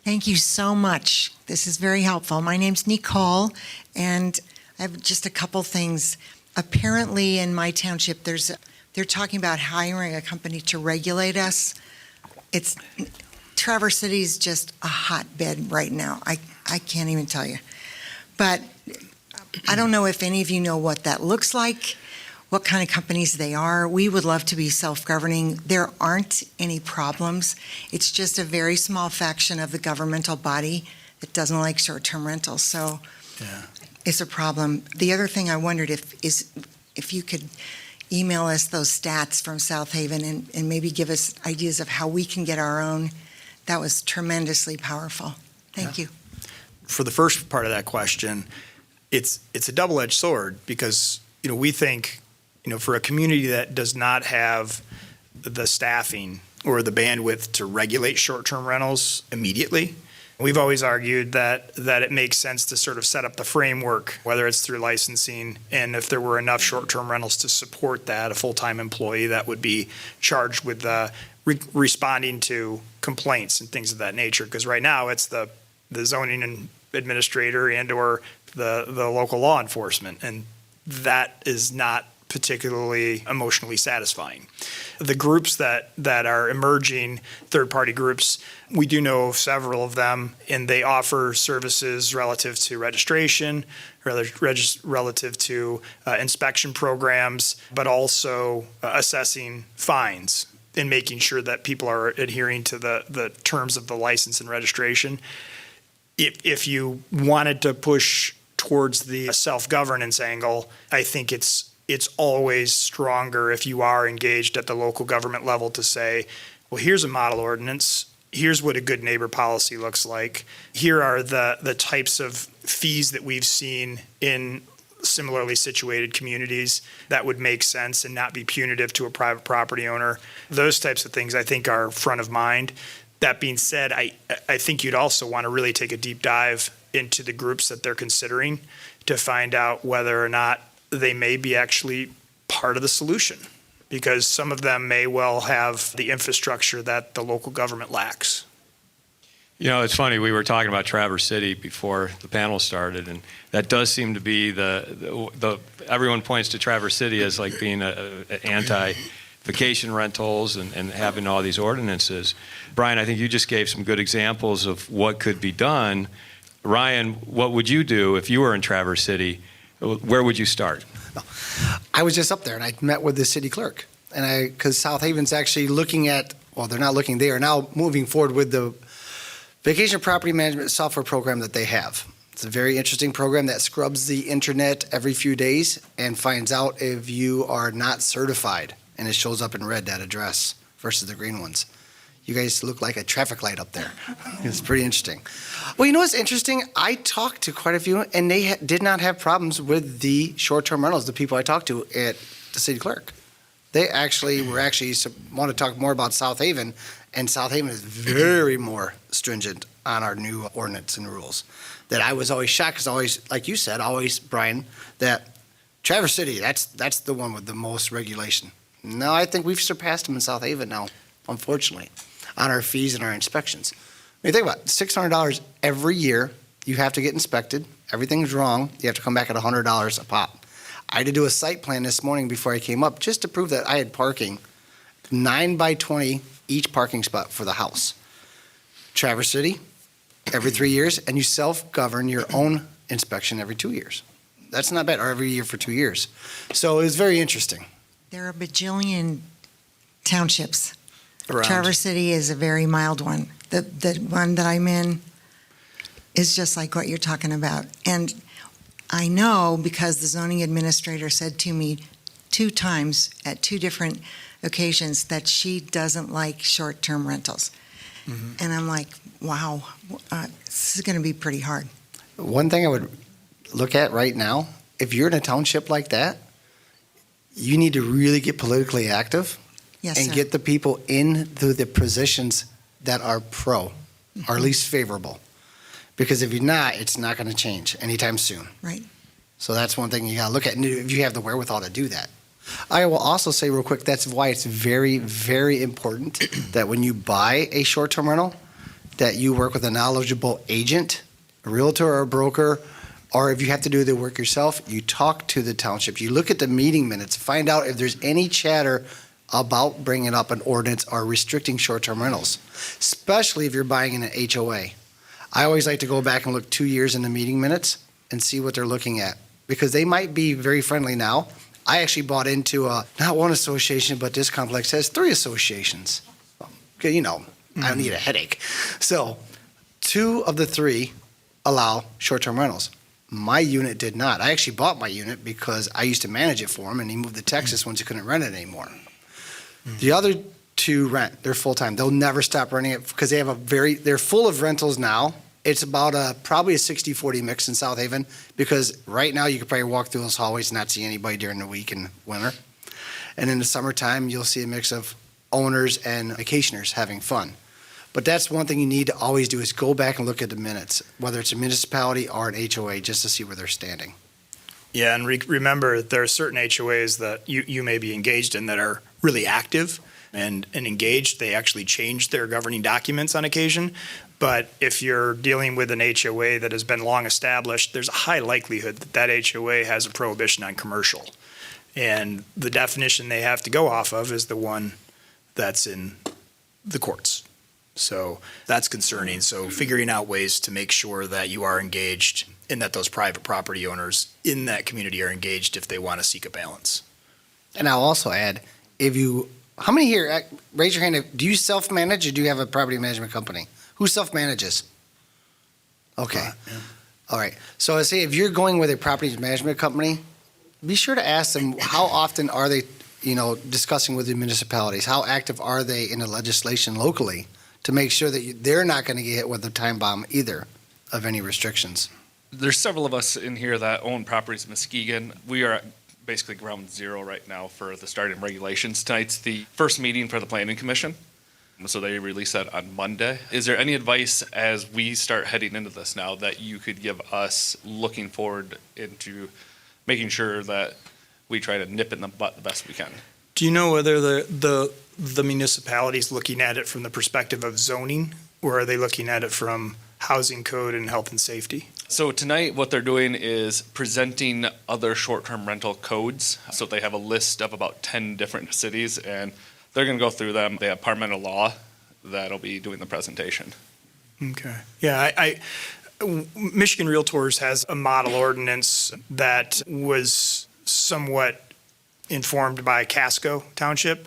Thank you so much. This is very helpful. My name's Nicole, and I have just a couple things. Apparently in my township, they're talking about hiring a company to regulate us. Traverse City is just a hotbed right now. I can't even tell you. But I don't know if any of you know what that looks like, what kind of companies they are. We would love to be self-governing. There aren't any problems. It's just a very small faction of the governmental body that doesn't like short-term rentals. So it's a problem. The other thing I wondered if you could email us those stats from South Haven and maybe give us ideas of how we can get our own. That was tremendously powerful. Thank you. For the first part of that question, it's a double-edged sword, because we think for a community that does not have the staffing or the bandwidth to regulate short-term rentals immediately, We've always argued that it makes sense to sort of set up the framework, whether it's through licensing, and if there were enough short-term rentals to support that, a full-time employee that would be charged with responding to complaints and things of that nature. Because right now, it's the zoning and administrator and or the local law enforcement, and that is not particularly emotionally satisfying. The groups that are emerging, third-party groups, we do know several of them, and they offer services relative to registration, relative to inspection programs, but also assessing fines and making sure that people are adhering to the terms of the license and registration. If you wanted to push towards the self-governance angle, I think it's always stronger if you are engaged at the local government level to say, well, here's a model ordinance. Here's what a good neighbor policy looks like. Here are the types of fees that we've seen in similarly situated communities that would make sense and not be punitive to a private property owner. Those types of things I think are front of mind. That being said, I think you'd also want to really take a deep dive into the groups that they're considering to find out whether or not they may be actually part of the solution, because some of them may well have the infrastructure that the local government lacks. You know, it's funny, we were talking about Traverse City before the panel started, and that does seem to be the everyone points to Traverse City as like being a anti-vacation rentals and having all these ordinances. Brian, I think you just gave some good examples of what could be done. Ryan, what would you do if you were in Traverse City? Where would you start? I was just up there, and I met with the city clerk. And because South Haven's actually looking at, well, they're not looking, they are now moving forward with the vacation property management software program that they have. It's a very interesting program that scrubs the internet every few days and finds out if you are not certified, and it shows up in red, that address, versus the green ones. You guys look like a traffic light up there. It's pretty interesting. Well, you know what's interesting? I talked to quite a few, and they did not have problems with the short-term rentals, the people I talked to at the city clerk. They actually want to talk more about South Haven, and South Haven is very more stringent on our new ordinance and rules. That I was always shocked, because always, like you said, always, Brian, that Traverse City, that's the one with the most regulation. No, I think we've surpassed them in South Haven now, unfortunately, on our fees and our inspections. When you think about it, $600 every year, you have to get inspected. Everything's wrong. You have to come back at $100 a pop. I had to do a site plan this morning before I came up just to prove that I had parking, 9 by 20 each parking spot for the house. Traverse City, every 3 years, and you self-govern your own inspection every 2 years. That's not bad, or every year for 2 years. So it was very interesting. There are a bajillion townships. Around. Traverse City is a very mild one. The one that I'm in is just like what you're talking about. And I know because the zoning administrator said to me 2 times at 2 different occasions that she doesn't like short-term rentals. Mm-hmm. And I'm like, wow, this is going to be pretty hard. One thing I would look at right now, if you're in a township like that, you need to really get politically active. Yes, and sir. get the people into the positions that are pro, or least favorable. Because if you're not, it's not going to change anytime soon. Right. So that's one thing you got to look at, if you have the wherewithal to do that. I will also say real quick, that's why it's very, very important that when you buy a short-term rental, that you work with a knowledgeable agent, a realtor or a broker, or if you have to do the work yourself, you talk to the township. You look at the meeting minutes, find out if there's any chatter about bringing up an ordinance or restricting short-term rentals, especially if you're buying in an HOA. I always like to go back and look 2 years in the meeting minutes and see what they're looking at, because they might be very friendly now. I actually bought into not one association, but this complex has 3 associations. Okay, you know, I don't need a headache. So 2 of the 3 allow short-term rentals. My unit did not. I actually bought my unit because I used to manage it for him, and he moved to Texas once he couldn't rent it anymore. The other 2 rent. They're full-time. They'll never stop renting it because they have they're full of rentals now. It's about probably a 60-40 mix in South Haven, because right now you could probably walk through those hallways and not see anybody during the week and winter. And in the summertime, you'll see a mix of owners and vacationers having fun. But that's one thing you need to always do is go back and look at the minutes, whether it's a municipality or an HOA, just to see where they're standing. Yeah, and remember, there are certain HOAs that you may be engaged in that are really active and engaged. They actually change their governing documents on occasion. But if you're dealing with an HOA that has been long established, there's a high likelihood that that HOA has a prohibition on commercial. And the definition they have to go off of is the one that's in the courts. So that's concerning. So figuring out ways to make sure that you are engaged and that those private property owners in that community are engaged if they want to seek a balance. And I'll also add, how many here, raise your hand, do you self-manage or do you have a property management company? Who self-manages? Okay. All right. So I say if you're going with a property management company, be sure to ask them how often are they, discussing with the municipalities? How active are they in the legislation locally to make sure that they're not going to get hit with a time bomb either of any restrictions? There's several of us in here that own properties in Muskegon. We are at basically ground zero right now for the starting regulations. Tonight's the first meeting for the Planning Commission. So they release that on Monday. Is there any advice as we start heading into this now that you could give us looking forward into making sure that we try to nip it in the butt the best we can? Do you know whether the municipality is looking at it from the perspective of zoning, or are they looking at it from housing code and health and safety? So tonight what they're doing is presenting other short-term rental codes. So they have a list of about 10 different cities, and they're going to go through them. They have Department of Law that'll be doing the presentation. Okay. Yeah, Michigan Realtors has a model ordinance that was somewhat informed by Casco Township,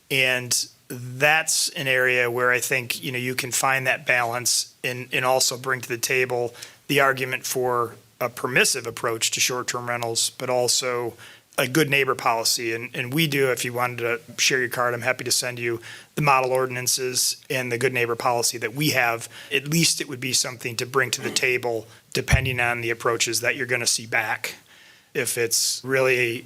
and that's an area where I think you can find that balance and also bring to the table the argument for a permissive approach to short-term rentals, but also a good neighbor policy. And we do, if you wanted to share your card, I'm happy to send you the model ordinances and the good neighbor policy that we have. At least it would be something to bring to the table depending on the approaches that you're going to see back. If it's really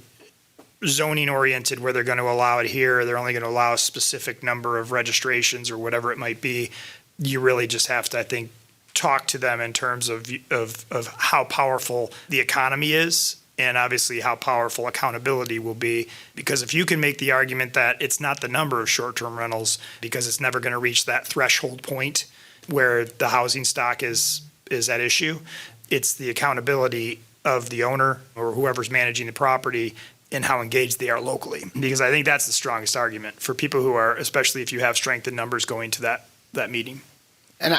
zoning oriented where they're going to allow it here, they're only going to allow a specific number of registrations or whatever it might be, you really just have to, I think, talk to them in terms of how powerful the economy is and obviously how powerful accountability will be. Because if you can make the argument that it's not the number of short-term rentals because it's never going to reach that threshold point where the housing stock is at issue, it's the accountability of the owner or whoever's managing the property and how engaged they are locally. Because I think that's the strongest argument for people who are, especially if you have strength in numbers going to that meeting. And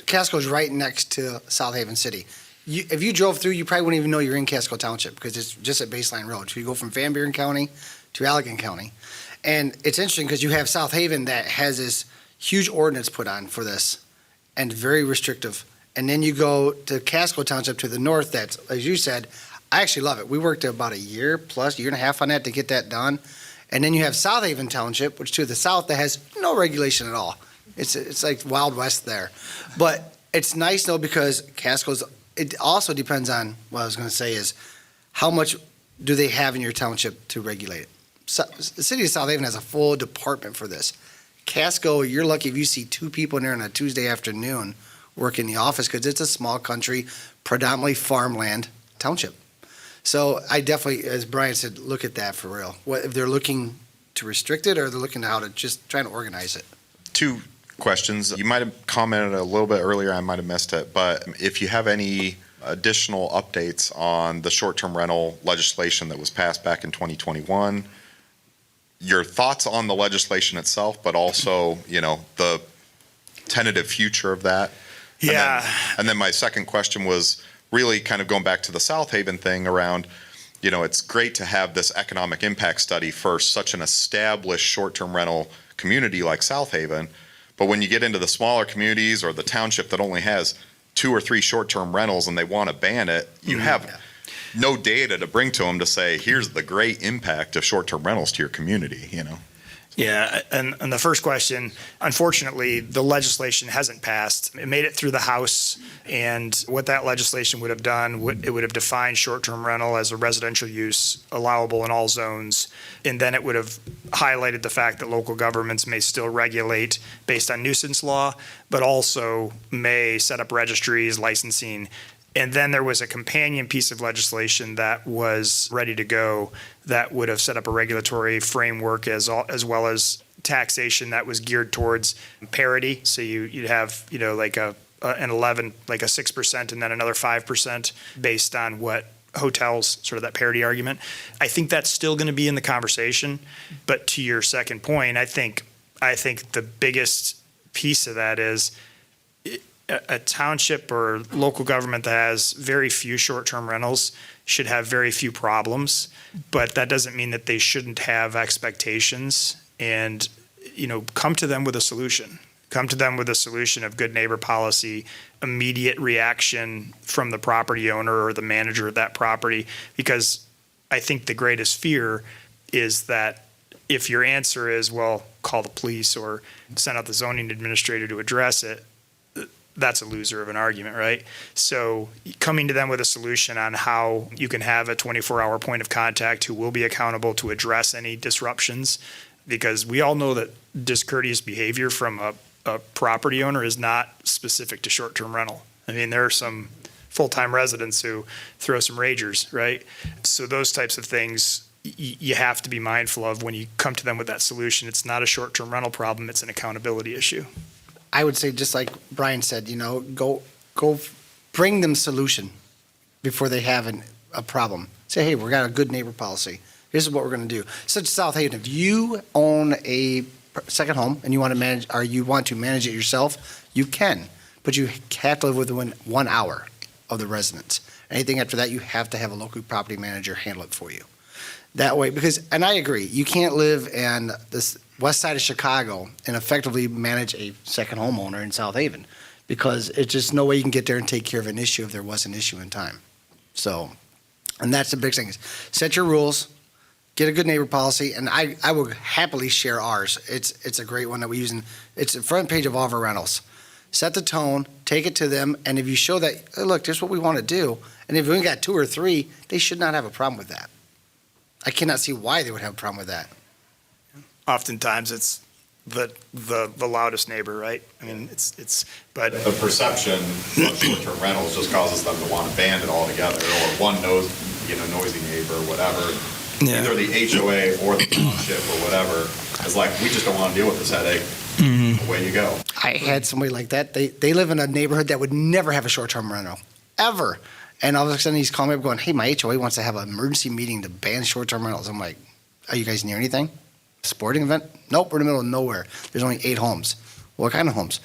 Casco's right next to South Haven City. If you drove through, you probably wouldn't even know you're in Casco Township because it's just at Baseline Road. So you go from Van Buren County to Allegan County. And it's interesting because you have South Haven that has this huge ordinance put on for this and very restrictive. And then you go to Casco Township to the north that's, as you said, I actually love it. We worked about a year and a half on that to get that done. And then you have South Haven Township, which to the south that has no regulation at all. It's like Wild West there. But it's nice though because Casco's, it also depends on, what I was going to say is, how much do they have in your township to regulate it? So, the city of South Haven has a full department for this. Casco, you're lucky if you see two people in there on a Tuesday afternoon working in the office because it's a small country, predominantly farmland township. So I definitely, as Brian said, look at that for real. What, if they're looking to restrict it or they're looking to how to just try to organize it? Two questions. You might have commented a little bit earlier, I might have missed it, but if you have any additional updates on the short-term rental legislation that was passed back in 2021, your thoughts on the legislation itself, but also, the tentative future of that. Yeah. And then my second question was really kind of going back to the South Haven thing around, it's great to have this economic impact study for such an established short-term rental community like South Haven. But when you get into the smaller communities or the township that only has 2 or 3 short-term rentals and they want to ban it, you have no data to bring to them to say, here's the great impact of short-term rentals to your community, Yeah, and the first question, unfortunately, the legislation hasn't passed. It made it through the House, and what that legislation would have done, it would have defined short-term rental as a residential use allowable in all zones, and then it would have highlighted the fact that local governments may still regulate based on nuisance law, but also may set up registries, licensing. And then there was a companion piece of legislation that was ready to go that would have set up a regulatory framework as well as taxation that was geared towards parity. So you'd have, like an 11, like a 6% and then another 5% based on what hotels, sort of that parity argument. I think that's still going to be in the conversation. But to your second point, I think the biggest piece of that is a township or local government that has very few short-term rentals should have very few problems, but that doesn't mean that they shouldn't have expectations and, come to them with a solution. Come to them with a solution of good neighbor policy, immediate reaction from the property owner or the manager of that property, because I think the greatest fear is that if your answer is, well, call the police or send out the zoning administrator to address it, that's a loser of an argument, right? So coming to them with a solution on how you can have a 24-hour point of contact who will be accountable to address any disruptions, because we all know that discourteous behavior from a property owner is not specific to short-term rental. I mean, there are some full-time residents who throw some ragers, right? So those types of things you have to be mindful of when you come to them with that solution. It's not a short-term rental problem, it's an accountability issue. I would say, just like Brian said, go bring them solution before they have a problem. Say, hey, we got a good neighbor policy. Here's what we're going to do. Such as South Haven, if you own a second home and you want to manage it yourself, you can, but you have to live within 1 hour of the residence. Anything after that, you have to have a local property manager handle it for you. That way, and I agree, you can't live in this west side of Chicago and effectively manage a second homeowner in South Haven, because it's just no way you can get there and take care of an issue if there was an issue in time. So, and that's the big thing, is set your rules, get a good neighbor policy, and I will happily share ours. It's a great one that we use, and it's the front page of all of our rentals. Set the tone, take it to them, and if you show that, hey, look, this is what we want to do, and if we only got 2 or 3, they should not have a problem with that. I cannot see why they would have a problem with that. Oftentimes it's the loudest neighbor, right? I mean, but The perception of short-term rentals just causes them to want to ban it altogether, or one noisy neighbor, or whatever. Yeah. Either the HOA or the township or whatever is like, we just don't want to deal with this headache. Mm-hmm. Away you go. I had somebody like that. They live in a neighborhood that would never have a short-term rental, ever. And all of a sudden he's calling me up going, hey, my HOA wants to have an emergency meeting to ban short-term rentals. I'm like, are you guys near anything? Sporting event? Nope, we're in the middle of nowhere. There's only 8 homes. What kind of homes?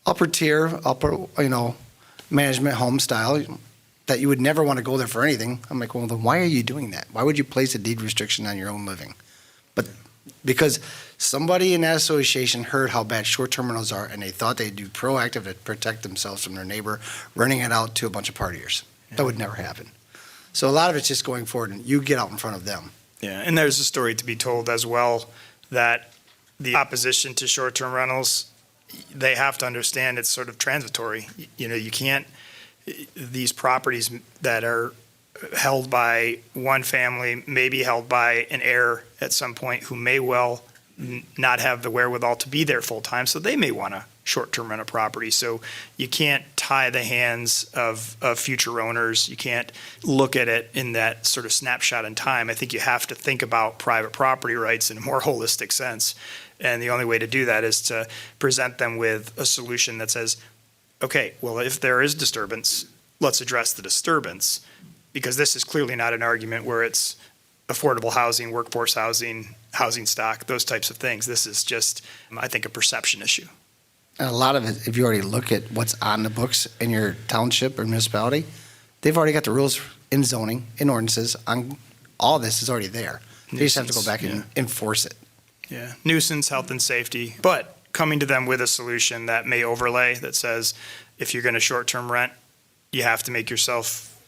Upper tier, management home style that you would never want to go there for anything. I'm like, well, then why are you doing that? Why would you place a deed restriction on your own living? But because somebody in that association heard how bad short-term rentals are, and they thought they'd do proactive to protect themselves from their neighbor, renting it out to a bunch of partiers. That would never happen. So a lot of it's just going forward, and you get out in front of them. Yeah, and there's a story to be told as well that the opposition to short-term rentals, they have to understand it's sort of transitory. You can't, these properties that are held by one family may be held by an heir at some point who may well not have the wherewithal to be there full-time, so they may want to short-term rent a property. So you can't tie the hands of future owners. You can't look at it in that sort of snapshot in time. I think you have to think about private property rights in a more holistic sense. And the only way to do that is to present them with a solution that says, okay, well, if there is disturbance, let's address the disturbance, because this is clearly not an argument where it's affordable housing, workforce housing, housing stock, those types of things. This is just, I think, a perception issue. And a lot of it, if you already look at what's on the books in your township or municipality, they've already got the rules in zoning, in ordinances, on all this is already there. They just have to go back and enforce it. Yeah, nuisance, health and safety, but coming to them with a solution that may overlay that says, if you're going to short-term rent, you have to make yourself,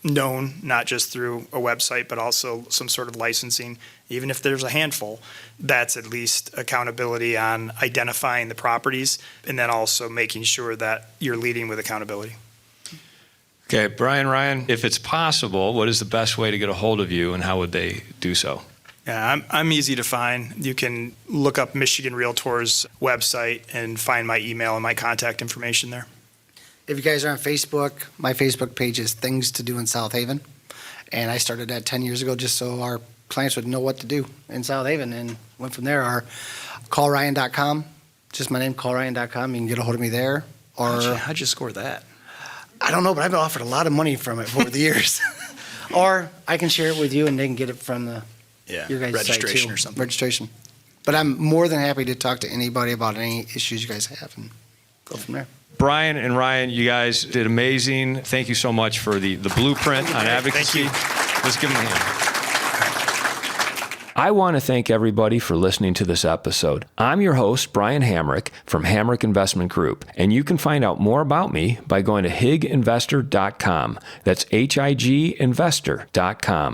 known, not just through a website, but also some sort of licensing. Even if there's a handful, that's at least accountability on identifying the properties and then also making sure that you're leading with accountability. Okay, Brian, Ryan, if it's possible, what is the best way to get a hold of you and how would they do so? Yeah, I'm easy to find. You can look up Michigan Realtors website and find my email and my contact information there. If you guys are on Facebook, my Facebook page is Things to Do in South Haven. And I started that 10 years ago just so our clients would know what to do in South Haven, and went from there. Our callryan.com, just my name, callryan.com. You can get a hold of me there. Or How'd you score that? I don't know, but I've been offered a lot of money from it over the years. Or I can share it with you and they can get it from your guys' registration site too. or something. Registration. But I'm more than happy to talk to anybody about any issues you guys have and go from there. Brian and Ryan, you guys did amazing. Thank you so much for the blueprint on advocacy. Let's give them a hand. I want to thank everybody for listening to this episode. I'm your host, Brian Hamrick from Hamrick Investment Group, and you can find out more about me by going to higinvestor.com. That's HIG investor.com.